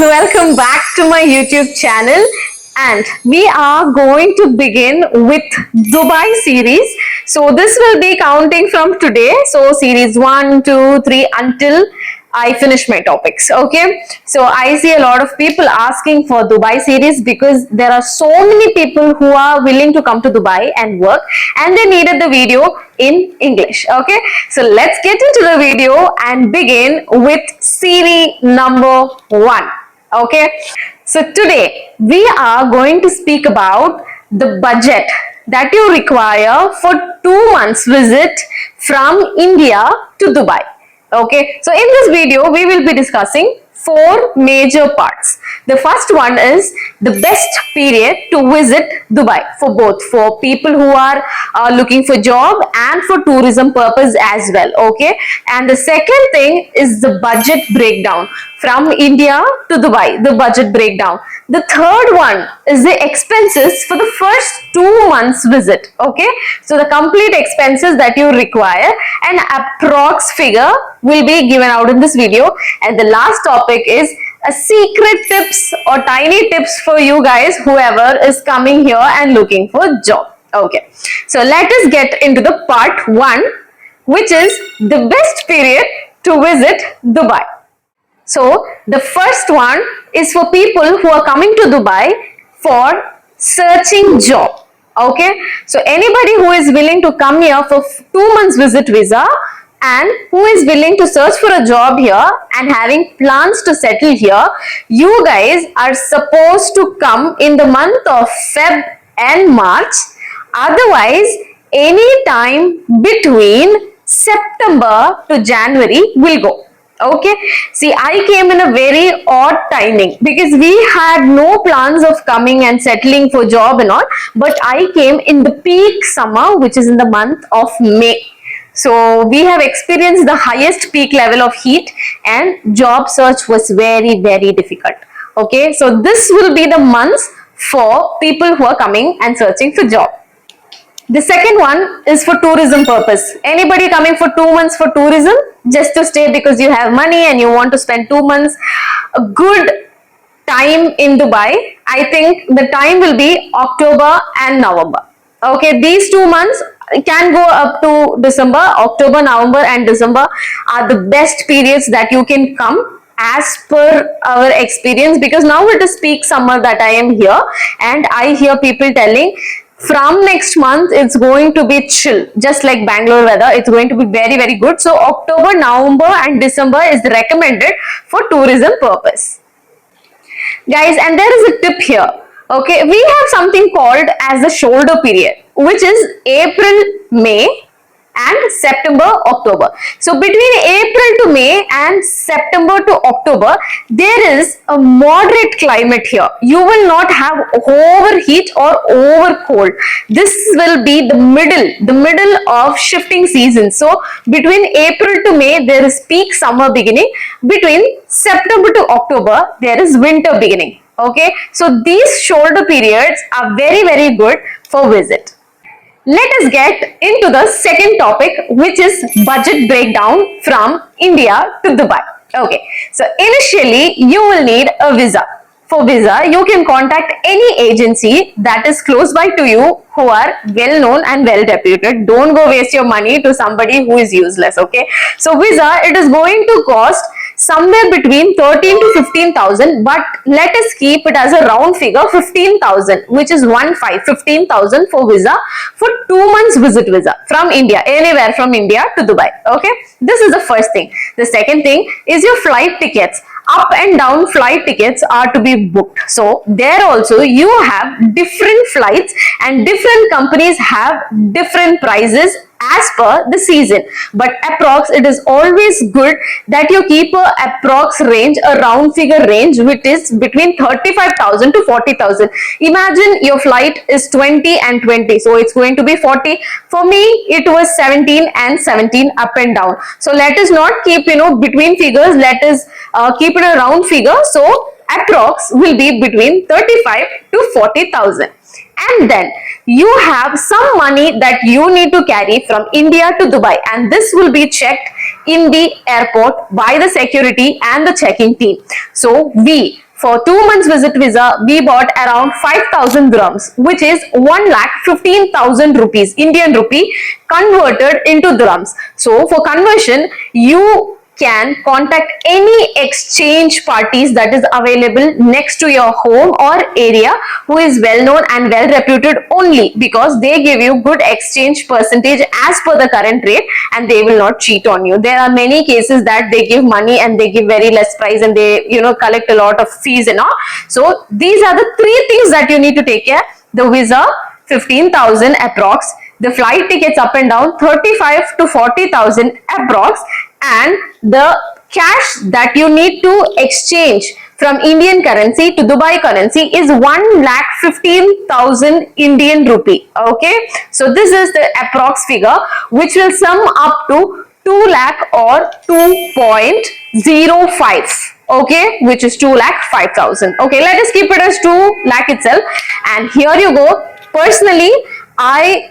welcome back to my YouTube channel, and we are going to begin with Dubai series. So this will be counting from today, so series 1, 2, 3 until I finish my topics. Okay, so I see a lot of people asking for Dubai series because there are so many people who are willing to come to Dubai and work, and they needed the video in English. Okay, so let's get into the video and begin with series number 1. Okay, so today we are going to speak about the budget that you require for 2 months visit from India to Dubai. Okay, so in this video we will be discussing 4 major parts. The first one is the best period to visit Dubai for both, for people who are looking for job and for tourism purpose as well. Okay, and the second thing is the budget breakdown from India to Dubai, the budget breakdown. The third one is the expenses for the first 2 months visit. Okay, so the complete expenses that you require, and approx figure will be given out in this video. And the last topic is a secret tips or tiny tips for you guys, whoever is coming here and looking for job. Okay, so let us get into the part 1, which is the best period to visit Dubai. So the first one is for people who are coming to Dubai for searching job. Okay, so anybody who is willing to come here for 2 months visit visa and who is willing to search for a job here and having plans to settle here, you guys are supposed to come in the month of Feb and March. Otherwise, any time between September to January will go. Okay, see, I came in a very odd timing because we had no plans of coming and settling for job and all, but I came in the peak summer, which is in the month of May. So we have experienced the highest peak level of heat and job search was very, very difficult. Okay, so this will be the months for people who are coming and searching for job. The second one is for tourism purpose. Anybody coming for 2 months for tourism, just to stay because you have money and you want to spend 2 months, a good time in Dubai, I think the time will be October and November. Okay, these 2 months can go up to December. October, November and December are the best periods that you can come as per our experience, because now it is peak summer that I am here and I hear people telling from next month it's going to be chill, just like Bangalore weather. It's going to be very, very good. So October, November and December is recommended for tourism purpose, guys. And there is a tip here. Okay, we have something called as the shoulder period, which is April, May and September, October. So between April to May and September to October, there is a moderate climate here. You will not have overheat or over cold. This will be the middle of shifting season. So between April to May, there is peak summer beginning. Between September to October, there is winter beginning. Okay, so these shoulder periods are very, very good for visit. Let us get into the second topic, which is budget breakdown from India to Dubai. Okay, so initially you will need a visa. For visa, you can contact any agency that is close by to you, who are well known and well reputed. Don't go waste your money to somebody who is useless. Okay, so visa, it is going to cost somewhere between 13 to 15,000, but let us keep it as a round figure 15,000, which is 15,000 for visa for 2 months visit visa from India, anywhere from India to Dubai. Okay, this is the first thing. The second thing is your flight tickets. Up and down flight tickets are to be booked. So there also you have different flights and different companies have different prices as per the season, but approx it is always good that you keep a approx range, a round figure range, which is between 35,000 to 40,000. Imagine your flight is 20 and 20, so it's going to be 40. For me it was 17 and 17 up and down. So let us not keep between figures, let us keep it a round figure. So approx will be between 35 to 40,000. And then you have some money that you need to carry from India to Dubai, and this will be checked in the airport by the security and the checking team. So we For 2 months visit visa, we bought around 5,000 dirhams, which is 1,15,000 rupees, Indian rupee, converted into dirhams. So for conversion, you can contact any exchange parties that is available next to your home or area, who is well known and well reputed, only because they give you good exchange percentage as per the current rate, and they will not cheat on you. There are many cases that they give money and they give very less price, and they collect a lot of fees and all. So these are the three things that you need to take care: the visa, 15,000 approx, the flight tickets up and down 35 to 40,000 approx, and the cash that you need to exchange from Indian currency to Dubai currency is 1,15,000 Indian rupee. Okay, so this is the approx figure, which will sum up to 2 lakh or 2.05. Okay, which is 2,05,000. Okay, let us keep it as 2 lakh itself. And here you go. Personally, I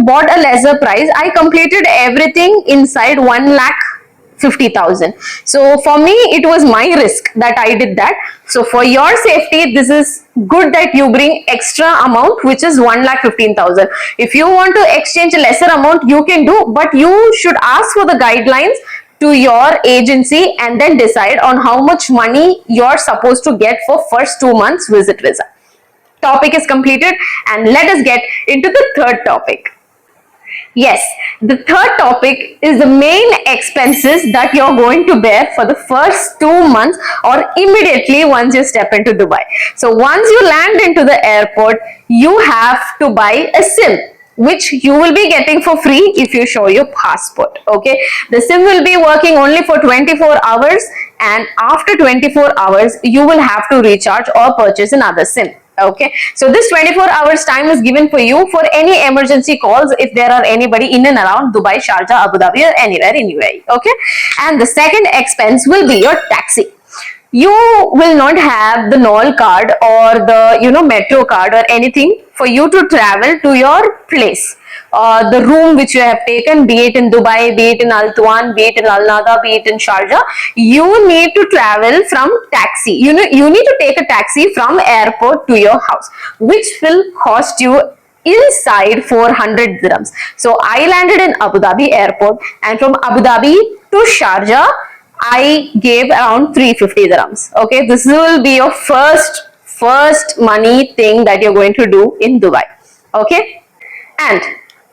bought a lesser price. I completed everything inside 1,50,000. So for me, it was my risk that I did that. So for your safety, this is good that you bring extra amount, which is 1,15,000. If you want to exchange a lesser amount, you can do, but you should ask for the guidelines to your agency and then decide on how much money you're supposed to get for first 2 months visit visa. Topic is completed, and let us get into the third topic. Yes, the third topic is the main expenses that you're going to bear for the first 2 months or immediately once you step into Dubai. So once you land into the airport, you have to buy a SIM, which you will be getting for free if you show your passport. Okay, the SIM will be working only for 24 hours, and after 24 hours, you will have to recharge or purchase another SIM. Okay, so this 24 hours time is given for you for any emergency calls if there are anybody in and around Dubai, Sharjah, Abu Dhabi, or anywhere in UAE. Okay, and the second expense will be your taxi. You will not have the NOL card or the metro card or anything for you to travel to your place. The room which you have taken, be it in Dubai, be it in Al Tuwan, be it in Al Nada, be it in Sharjah, you need to travel from taxi. You need to take a taxi from airport to your house, which will cost you inside 400 dirhams. So I landed in Abu Dhabi airport, and from Abu Dhabi to Sharjah, I gave around 350 dirhams. Okay, this will be your first money thing that you're going to do in Dubai. Okay, and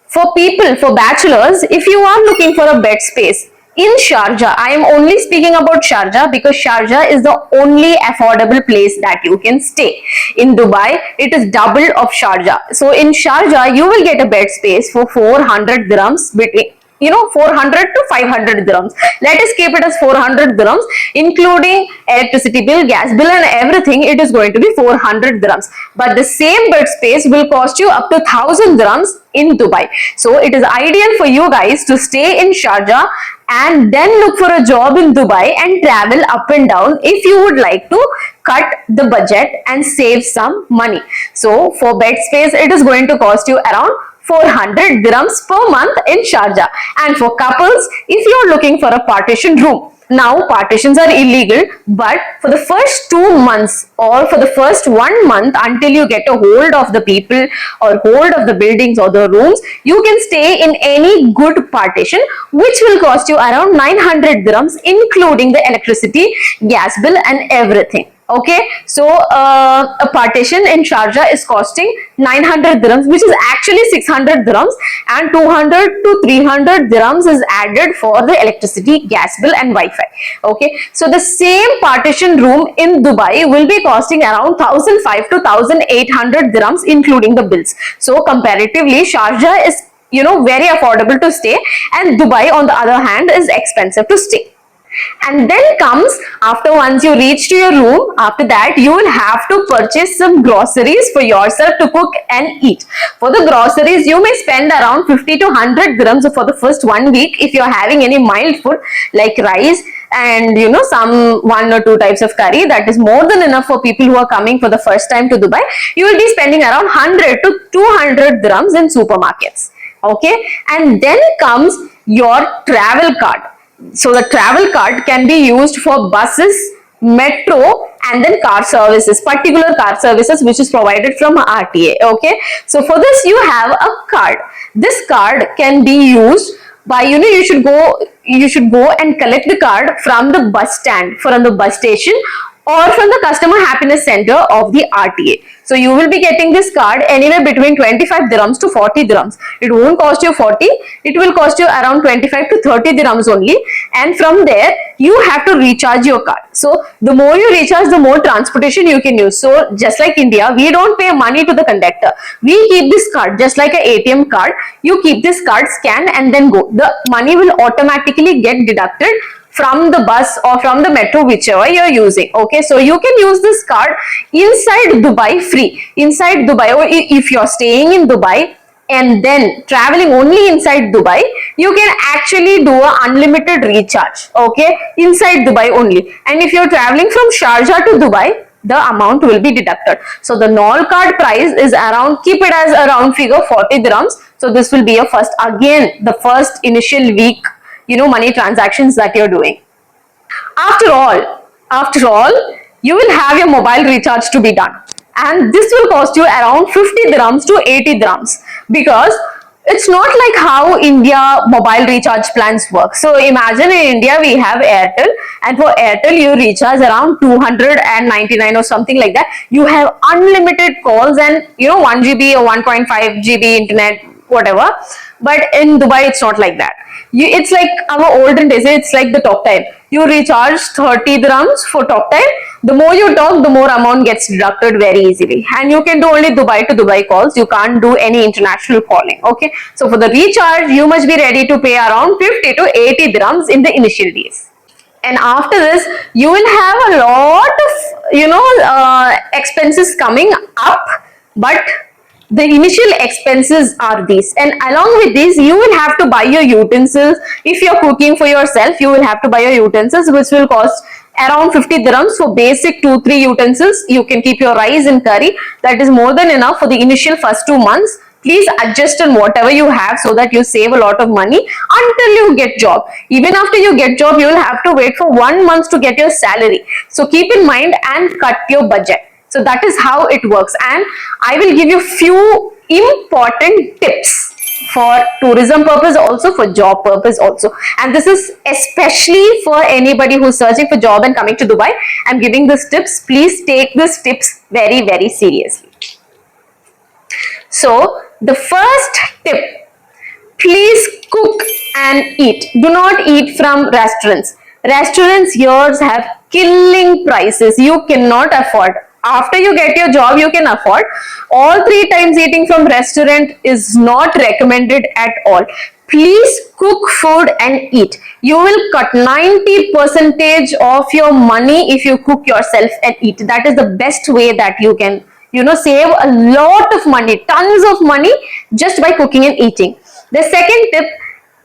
for people, for bachelors, if you are looking for a bed space in Sharjah, I am only speaking about Sharjah because Sharjah is the only affordable place that you can stay. In Dubai, it is double of Sharjah. So in Sharjah, you will get a bed space for 400 dirhams, between 400 to 500 dirhams. Let us keep it as 400 dirhams, including electricity bill, gas bill, and everything. It is going to be 400 dirhams. But the same bed space will cost you up to 1,000 dirhams in Dubai. So it is ideal for you guys to stay in Sharjah and then look for a job in Dubai and travel up and down if you would like to cut the budget and save some money. So for bed space, it is going to cost you around 400 dirhams per month in Sharjah. And for couples, if you are looking for a partition room, now partitions are illegal, but for the first 2 months or for the first 1 month, until you get a hold of the people or hold of the buildings or the rooms, you can stay in any good partition, which will cost you around 900 dirhams, including the electricity, gas bill, and everything. Okay, so a partition in Sharjah is costing 900 dirhams, which is actually 600 dirhams, and 200 to 300 dirhams is added for the electricity, gas bill, and Wi-Fi. Okay, so the same partition room in Dubai will be costing around 1,500 to 1,800 dirhams, including the bills. So comparatively, Sharjah is very affordable to stay, and Dubai, on the other hand, is expensive to stay. And then comes, after once you reach to your room, after that you will have to purchase some groceries for yourself to cook and eat. For the groceries, you may spend around 50 to 100 dirhams for the first 1 week if you are having any mild food like rice and some 1 or 2 types of curry. That is more than enough for people who are coming for the first time to Dubai. You will be spending around 100 to 200 dirhams in supermarkets. Okay, and then comes your travel card. So the travel card can be used for buses, metro, and then car services, particular car services which is provided from RTA. Okay, so for this you have a card. This card can be used by, you should go and collect the card from the bus stand, from the bus station, or from the customer happiness center of the RTA. So you will be getting this card anywhere between 25 dirhams to 40 dirhams. It won't cost you 40, it will cost you around 25 to 30 dirhams only. And from there, you have to recharge your card. So the more you recharge, the more transportation you can use. So just like India, we don't pay money to the conductor. We keep this card just like an ATM card. You keep this card, scan and then go. The money will automatically get deducted from the bus or from the metro, whichever you're using. Okay, so you can use this card inside Dubai free. Inside Dubai, or if you're staying in Dubai and then traveling only inside Dubai, you can actually do an unlimited recharge. Okay, inside Dubai only. And if you're traveling from Sharjah to Dubai, the amount will be deducted. So the NOL card price is around, keep it as a round figure, 40 dirhams. So this will be your first, again, the first initial week, money transactions that you're doing. After all, you will have your mobile recharge to be done. And this will cost you around 50 dirhams to 80 dirhams, because it's not like how India mobile recharge plans work. So imagine in India we have Airtel, and for Airtel you recharge around 299 or something like that. You have unlimited calls and 1 GB or 1.5 GB internet, whatever. But in Dubai it's not like that. It's like our olden days, it's like the talk time. You recharge 30 dirhams for talk time. The more you talk, the more amount gets deducted very easily. And you can do only Dubai to Dubai calls. You can't do any international calling. Okay. So for the recharge, you must be ready to pay around 50 to 80 dirhams in the initial days. And after this, you will have a lot of, expenses coming up, but the initial expenses are these, and along with these you will have to buy your utensils. If you're cooking for yourself, you will have to buy your utensils, which will cost around 50 dirhams for basic 2-3 utensils. You can keep your rice and curry. That is more than enough for the initial first 2 months. Please adjust on whatever you have so that you save a lot of money until you get job. Even after you get job, you will have to wait for 1 month to get your salary. So keep in mind and cut your budget. So that is how it works, and I will give you few important tips for tourism purpose, also for job purpose also. And this is especially for anybody who's searching for job and coming to Dubai. I'm giving these tips. Please take these tips very, very seriously. So the first tip, please cook and eat. Do not eat from restaurants. Restaurants here have killing prices. You cannot afford. After you get your job, you can afford. All 3 times eating from restaurant is not recommended at all. Please cook food and eat. You will cut 90% of your money if you cook yourself and eat. That is the best way that you can, save a lot of money, tons of money just by cooking and eating. The second tip,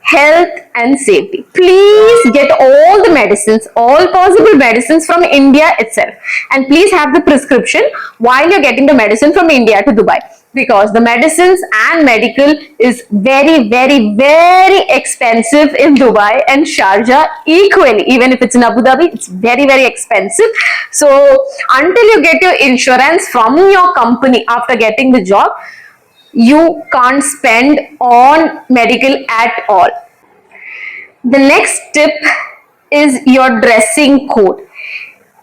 health and safety. Please get all the medicines, all possible medicines from India itself, and please have the prescription while you're getting the medicine from India to Dubai, because the medicines and medical is very, very, very expensive in Dubai and Sharjah equally. Even if it's in Abu Dhabi, it's very, very expensive. So until you get your insurance from your company after getting the job, you can't spend on medical at all. The next tip is your dressing code.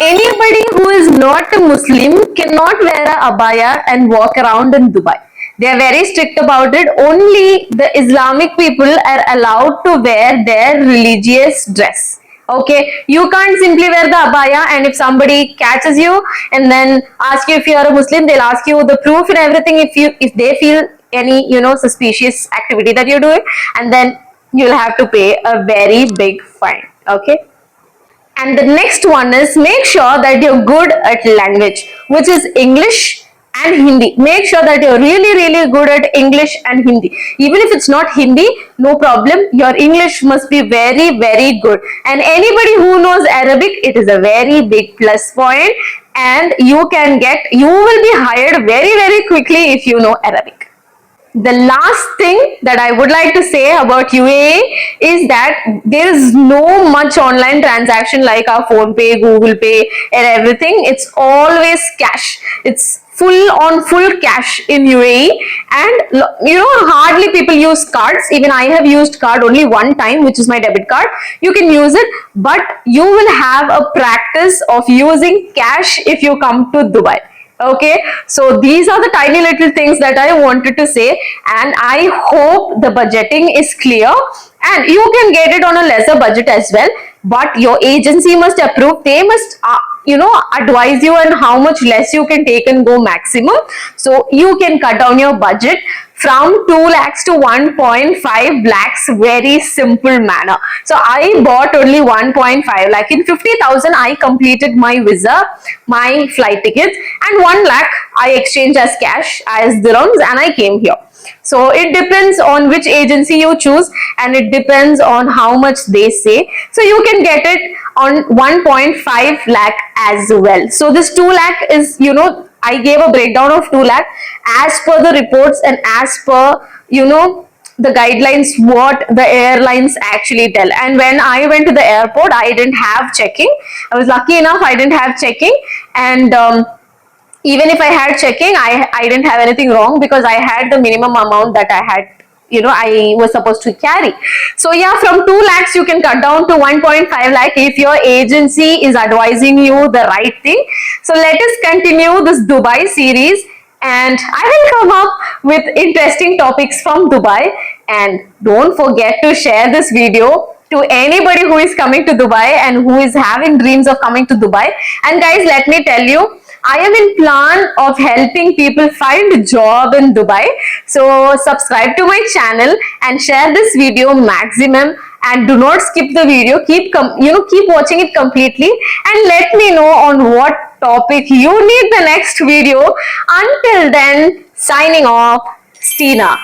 Anybody who is not a Muslim cannot wear a abaya and walk around in Dubai. They are very strict about it. Only the Islamic people are allowed to wear their religious dress. Okay, you can't simply wear the abaya, and if somebody catches you and then ask you if you are a Muslim, they'll ask you the proof and everything if they feel any suspicious activity that you're doing, and then you'll have to pay a very big fine. Okay. And the next one is, make sure that you're good at language, which is English and Hindi. Make sure that you're really, really good at English and Hindi. Even if it's not Hindi, no problem. Your English must be very, very good. And anybody who knows Arabic, it is a very big plus point, and you will be hired very, very quickly if you know Arabic. the last thing that I would like to say about UAE is that there is no much online transaction like our Phone Pay, Google Pay, and everything. It's always cash. It's full cash in UAE, and hardly people use cards. Even I have used card only one time, which is my debit card. You can use it, but you will have a practice of using cash if you come to Dubai. Okay, so these are the tiny little things that I wanted to say, and I hope the budgeting is clear, and you can get it on a lesser budget as well, but your agency must approve. They must advise you on how much less you can take and go maximum, so you can cut down your budget from 2 lakhs to 1.5 lakhs, very simple manner. So I bought only 1.5 lakh. In 50,000 I completed my visa, my flight tickets, and 1 lakh I exchanged as cash, as dirhams, and I came here. So it depends on which agency you choose, and it depends on how much they say. So you can get it on 1.5 lakh as well. So this 2 lakh is, I gave a breakdown of 2 lakh as per the reports and as per, the guidelines what the airlines actually tell. And when I went to the airport, I didn't have checking. I was lucky enough I didn't have checking, and even if I had checking, I didn't have anything wrong because I had the minimum amount that I had, I was supposed to carry. So yeah, from 2 lakhs you can cut down to 1.5 lakh if your agency is advising you the right thing. So let us continue this Dubai series, and I will come up with interesting topics from Dubai. And don't forget to share this video to anybody who is coming to Dubai and who is having dreams of coming to Dubai. And guys, let me tell you, I am in plan of helping people find a job in Dubai. So subscribe to my channel and share this video maximum, and do not skip the video. Keep watching it completely, and let me know on what topic you need the next video. Until then, signing off, Stina.